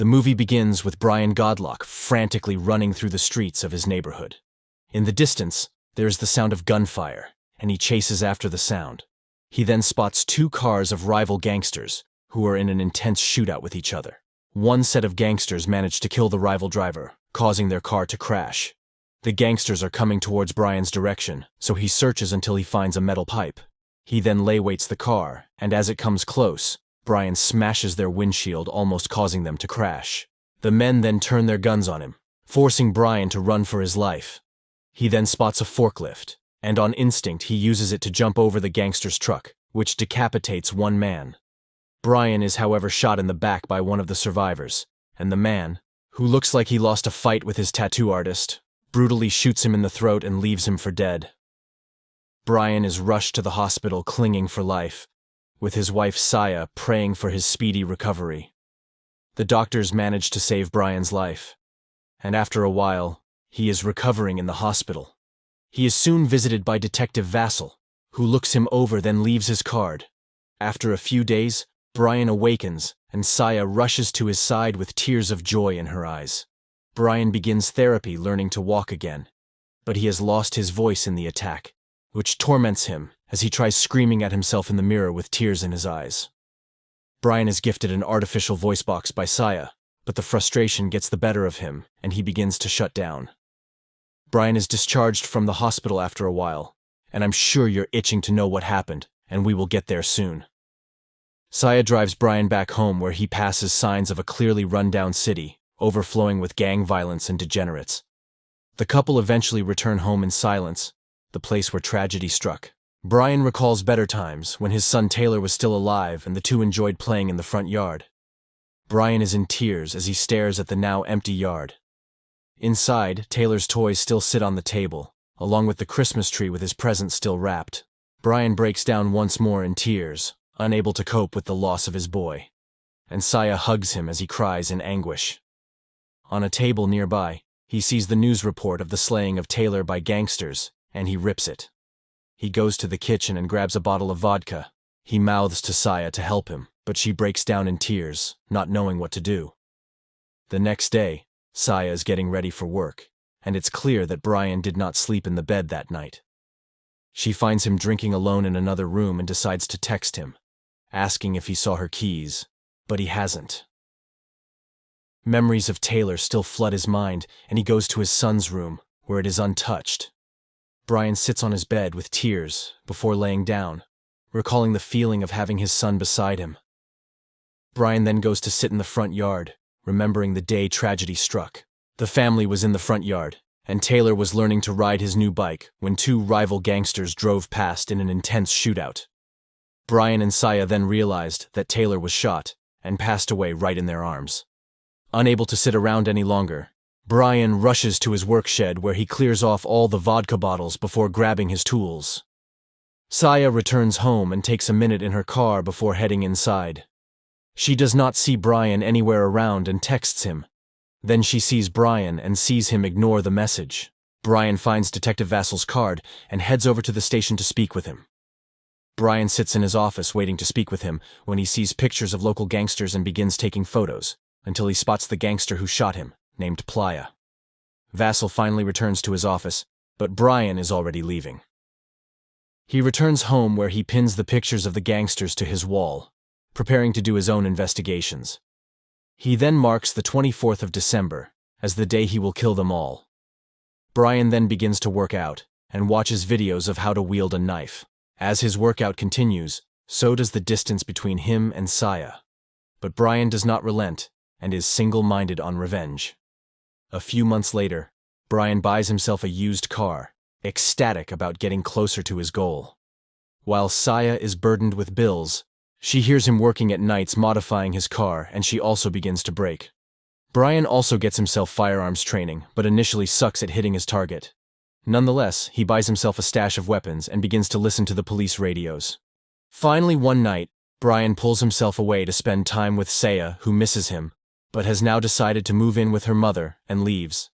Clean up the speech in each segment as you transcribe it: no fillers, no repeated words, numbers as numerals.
The movie begins with Brian Godlock frantically running through the streets of his neighborhood. In the distance, there is the sound of gunfire, and he chases after the sound. He then spots two cars of rival gangsters who are in an intense shootout with each other. One set of gangsters manage to kill the rival driver, causing their car to crash. The gangsters are coming towards Brian's direction, so he searches until he finds a metal pipe. He then lay-waits the car, and as it comes close, Brian smashes their windshield, almost causing them to crash. The men then turn their guns on him, forcing Brian to run for his life. He then spots a forklift, and on instinct he uses it to jump over the gangster's truck, which decapitates one man. Brian is however shot in the back by one of the survivors, and the man, who looks like he lost a fight with his tattoo artist, brutally shoots him in the throat and leaves him for dead. Brian is rushed to the hospital clinging for life, with his wife Saya praying for his speedy recovery. The doctors manage to save Brian's life, and after a while, he is recovering in the hospital. He is soon visited by Detective Vassal, who looks him over then leaves his card. After a few days, Brian awakens, and Saya rushes to his side with tears of joy in her eyes. Brian begins therapy learning to walk again, but he has lost his voice in the attack, which torments him as he tries screaming at himself in the mirror with tears in his eyes. Brian is gifted an artificial voice box by Saya, but the frustration gets the better of him, and he begins to shut down. Brian is discharged from the hospital after a while, and I'm sure you're itching to know what happened, and we will get there soon. Saya drives Brian back home where he passes signs of a clearly run-down city, overflowing with gang violence and degenerates. The couple eventually return home in silence, the place where tragedy struck. Brian recalls better times when his son Taylor was still alive and the two enjoyed playing in the front yard. Brian is in tears as he stares at the now empty yard. Inside, Taylor's toys still sit on the table, along with the Christmas tree with his presents still wrapped. Brian breaks down once more in tears, unable to cope with the loss of his boy, and Saya hugs him as he cries in anguish. On a table nearby, he sees the news report of the slaying of Taylor by gangsters, and he rips it. He goes to the kitchen and grabs a bottle of vodka. He mouths to Saya to help him, but she breaks down in tears, not knowing what to do. The next day, Saya is getting ready for work, and it's clear that Brian did not sleep in the bed that night. She finds him drinking alone in another room and decides to text him, asking if he saw her keys, but he hasn't. Memories of Taylor still flood his mind, and he goes to his son's room, where it is untouched. Brian sits on his bed with tears before laying down, recalling the feeling of having his son beside him. Brian then goes to sit in the front yard, remembering the day tragedy struck. The family was in the front yard, and Taylor was learning to ride his new bike when two rival gangsters drove past in an intense shootout. Brian and Saya then realized that Taylor was shot and passed away right in their arms. Unable to sit around any longer, Brian rushes to his work shed where he clears off all the vodka bottles before grabbing his tools. Saya returns home and takes a minute in her car before heading inside. She does not see Brian anywhere around and texts him. Then she sees Brian and sees him ignore the message. Brian finds Detective Vassal's card and heads over to the station to speak with him. Brian sits in his office waiting to speak with him when he sees pictures of local gangsters and begins taking photos, until he spots the gangster who shot him, named Playa. Vassal finally returns to his office, but Brian is already leaving. He returns home where he pins the pictures of the gangsters to his wall, preparing to do his own investigations. He then marks the 24th of December as the day he will kill them all. Brian then begins to work out and watches videos of how to wield a knife. As his workout continues, so does the distance between him and Saya. But Brian does not relent and is single-minded on revenge. A few months later, Brian buys himself a used car, ecstatic about getting closer to his goal. While Saya is burdened with bills, she hears him working at nights modifying his car, and she also begins to brake. Brian also gets himself firearms training, but initially sucks at hitting his target. Nonetheless, he buys himself a stash of weapons and begins to listen to the police radios. Finally, one night, Brian pulls himself away to spend time with Saya, who misses him, but has now decided to move in with her mother and leaves.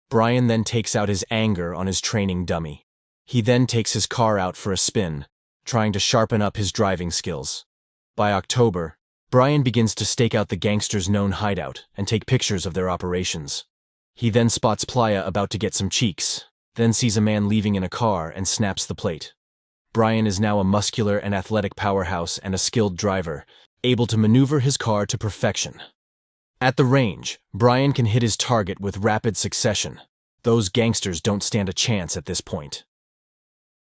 Brian then takes out his anger on his training dummy. He then takes his car out for a spin, trying to sharpen up his driving skills. By October, Brian begins to stake out the gangsters' known hideout and take pictures of their operations. He then spots Playa about to get some cheeks, then sees a man leaving in a car and snaps the plate. Brian is now a muscular and athletic powerhouse and a skilled driver, able to maneuver his car to perfection. At the range, Brian can hit his target with rapid succession. Those gangsters don't stand a chance at this point.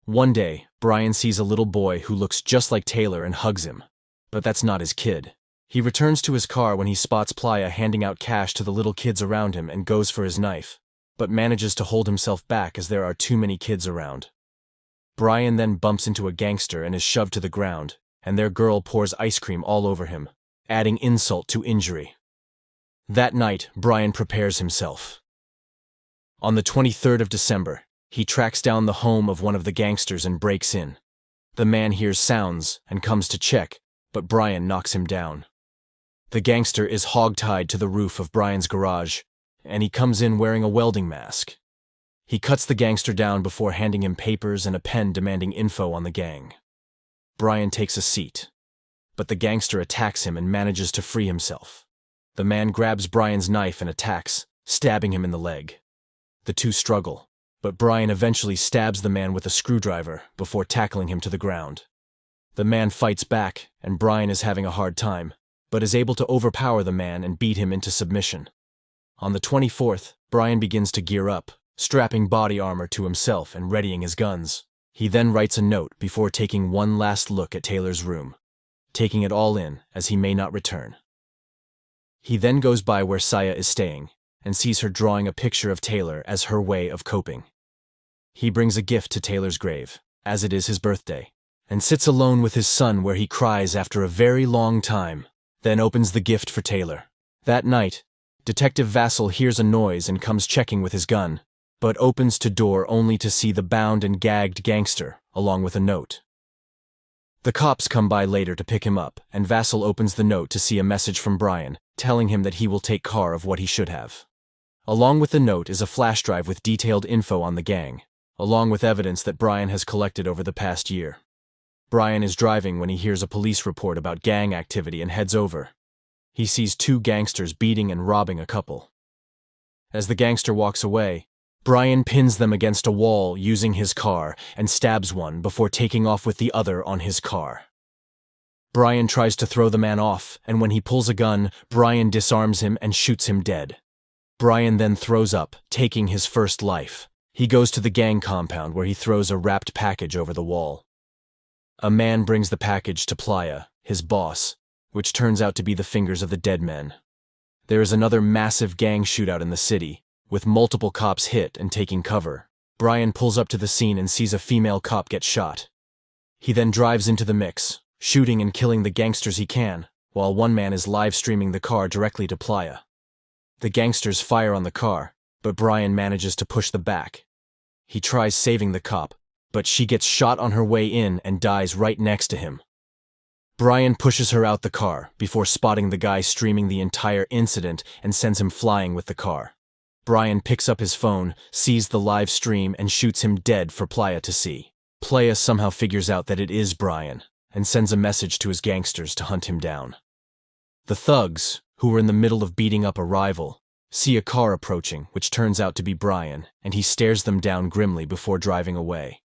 One day, Brian sees a little boy who looks just like Taylor and hugs him. But that's not his kid. He returns to his car when he spots Playa handing out cash to the little kids around him and goes for his knife, but manages to hold himself back as there are too many kids around. Brian then bumps into a gangster and is shoved to the ground, and their girl pours ice cream all over him, adding insult to injury. That night, Brian prepares himself. On the 23rd of December, he tracks down the home of one of the gangsters and breaks in. The man hears sounds and comes to check, but Brian knocks him down. The gangster is hogtied to the roof of Brian's garage, and he comes in wearing a welding mask. He cuts the gangster down before handing him papers and a pen demanding info on the gang. Brian takes a seat, but the gangster attacks him and manages to free himself. The man grabs Brian's knife and attacks, stabbing him in the leg. The two struggle, but Brian eventually stabs the man with a screwdriver before tackling him to the ground. The man fights back, and Brian is having a hard time, but is able to overpower the man and beat him into submission. On the 24th, Brian begins to gear up, strapping body armor to himself and readying his guns. He then writes a note before taking one last look at Taylor's room, taking it all in as he may not return. He then goes by where Saya is staying and sees her drawing a picture of Taylor as her way of coping. He brings a gift to Taylor's grave, as it is his birthday, and sits alone with his son where he cries after a very long time, then opens the gift for Taylor. That night, Detective Vassal hears a noise and comes checking with his gun, but opens to door only to see the bound and gagged gangster, along with a note. The cops come by later to pick him up, and Vassal opens the note to see a message from Brian, telling him that he will take care of what he should have. Along with the note is a flash drive with detailed info on the gang, along with evidence that Brian has collected over the past year. Brian is driving when he hears a police report about gang activity and heads over. He sees two gangsters beating and robbing a couple. As the gangster walks away, Brian pins them against a wall using his car and stabs one before taking off with the other on his car. Brian tries to throw the man off, and when he pulls a gun, Brian disarms him and shoots him dead. Brian then throws up, taking his first life. He goes to the gang compound where he throws a wrapped package over the wall. A man brings the package to Playa, his boss, which turns out to be the fingers of the dead men. There is another massive gang shootout in the city, with multiple cops hit and taking cover. Brian pulls up to the scene and sees a female cop get shot. He then drives into the mix, shooting and killing the gangsters he can, while one man is live streaming the car directly to Playa. The gangsters fire on the car, but Brian manages to push them back. He tries saving the cop, but she gets shot on her way in and dies right next to him. Brian pushes her out the car before spotting the guy streaming the entire incident and sends him flying with the car. Brian picks up his phone, sees the live stream, and shoots him dead for Playa to see. Playa somehow figures out that it is Brian and sends a message to his gangsters to hunt him down. The thugs, who were in the middle of beating up a rival, see a car approaching, which turns out to be Brian, and he stares them down grimly before driving away.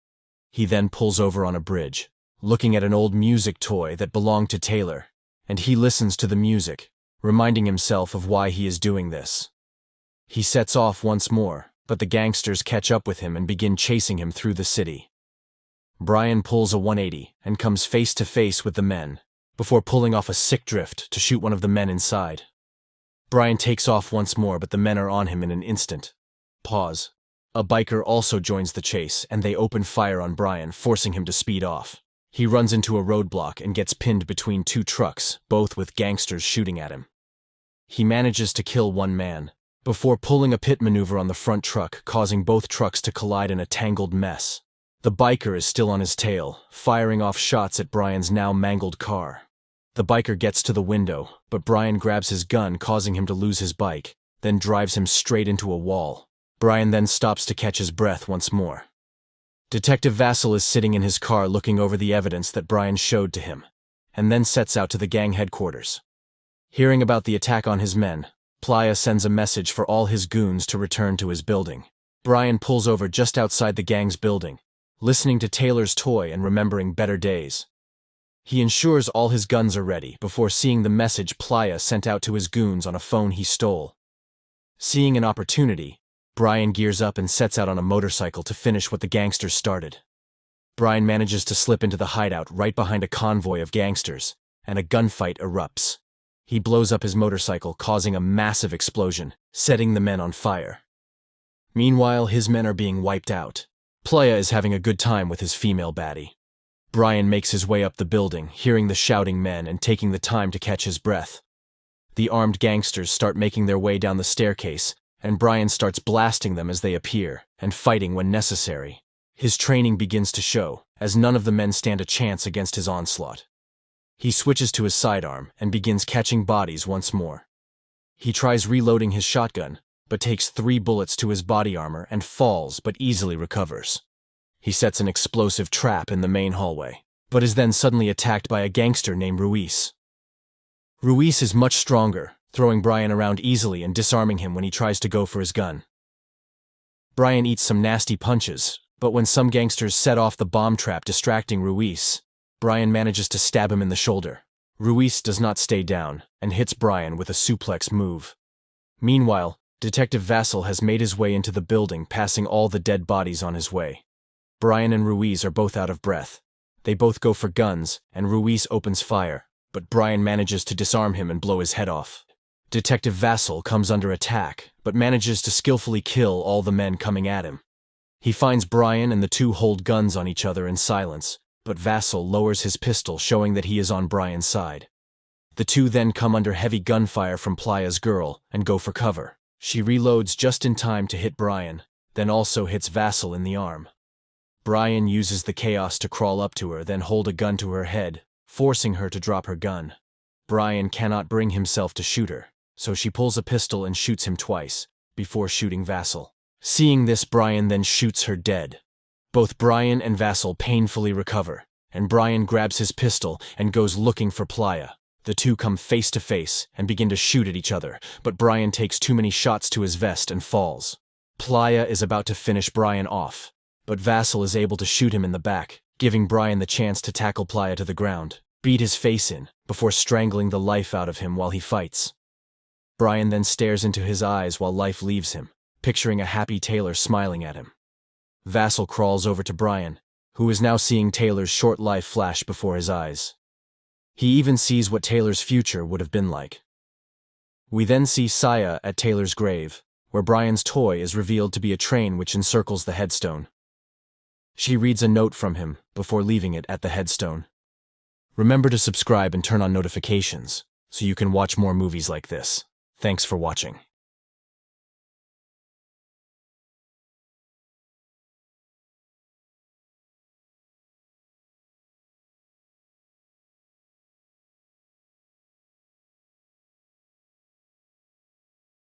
He then pulls over on a bridge, looking at an old music toy that belonged to Taylor, and he listens to the music, reminding himself of why he is doing this. He sets off once more, but the gangsters catch up with him and begin chasing him through the city. Brian pulls a 180 and comes face to face with the men, before pulling off a sick drift to shoot one of the men inside. Brian takes off once more, but the men are on him in an instant. Pause. A biker also joins the chase, and they open fire on Brian, forcing him to speed off. He runs into a roadblock and gets pinned between two trucks, both with gangsters shooting at him. He manages to kill one man, before pulling a pit maneuver on the front truck, causing both trucks to collide in a tangled mess. The biker is still on his tail, firing off shots at Brian's now mangled car. The biker gets to the window, but Brian grabs his gun, causing him to lose his bike, then drives him straight into a wall. Brian then stops to catch his breath once more. Detective Vassal is sitting in his car looking over the evidence that Brian showed to him, and then sets out to the gang headquarters. Hearing about the attack on his men, Playa sends a message for all his goons to return to his building. Brian pulls over just outside the gang's building, listening to Taylor's toy and remembering better days. He ensures all his guns are ready before seeing the message Playa sent out to his goons on a phone he stole. Seeing an opportunity, Brian gears up and sets out on a motorcycle to finish what the gangsters started. Brian manages to slip into the hideout right behind a convoy of gangsters, and a gunfight erupts. He blows up his motorcycle, causing a massive explosion, setting the men on fire. Meanwhile, his men are being wiped out. Playa is having a good time with his female baddie. Brian makes his way up the building, hearing the shouting men and taking the time to catch his breath. The armed gangsters start making their way down the staircase, and Brian starts blasting them as they appear, and fighting when necessary. His training begins to show, as none of the men stand a chance against his onslaught. He switches to his sidearm and begins catching bodies once more. He tries reloading his shotgun, but takes 3 bullets to his body armor and falls but easily recovers. He sets an explosive trap in the main hallway, but is then suddenly attacked by a gangster named Ruiz. Ruiz is much stronger, throwing Brian around easily and disarming him when he tries to go for his gun. Brian eats some nasty punches, but when some gangsters set off the bomb trap distracting Ruiz, Brian manages to stab him in the shoulder. Ruiz does not stay down and hits Brian with a suplex move. Meanwhile, Detective Vassal has made his way into the building, passing all the dead bodies on his way. Brian and Ruiz are both out of breath. They both go for guns, and Ruiz opens fire, but Brian manages to disarm him and blow his head off. Detective Vassal comes under attack, but manages to skillfully kill all the men coming at him. He finds Brian and the two hold guns on each other in silence, but Vassal lowers his pistol, showing that he is on Brian's side. The two then come under heavy gunfire from Playa's girl and go for cover. She reloads just in time to hit Brian, then also hits Vassal in the arm. Brian uses the chaos to crawl up to her, then hold a gun to her head, forcing her to drop her gun. Brian cannot bring himself to shoot her, so she pulls a pistol and shoots him twice, before shooting Vassal. Seeing this, Brian then shoots her dead. Both Brian and Vassal painfully recover, and Brian grabs his pistol and goes looking for Playa. The two come face to face and begin to shoot at each other, but Brian takes too many shots to his vest and falls. Playa is about to finish Brian off, but Vassal is able to shoot him in the back, giving Brian the chance to tackle Playa to the ground, beat his face in, before strangling the life out of him while he fights. Brian then stares into his eyes while life leaves him, picturing a happy Taylor smiling at him. Vassal crawls over to Brian, who is now seeing Taylor's short life flash before his eyes. He even sees what Taylor's future would have been like. We then see Saya at Taylor's grave, where Brian's toy is revealed to be a train which encircles the headstone. She reads a note from him before leaving it at the headstone. Remember to subscribe and turn on notifications so you can watch more movies like this. Thanks for watching.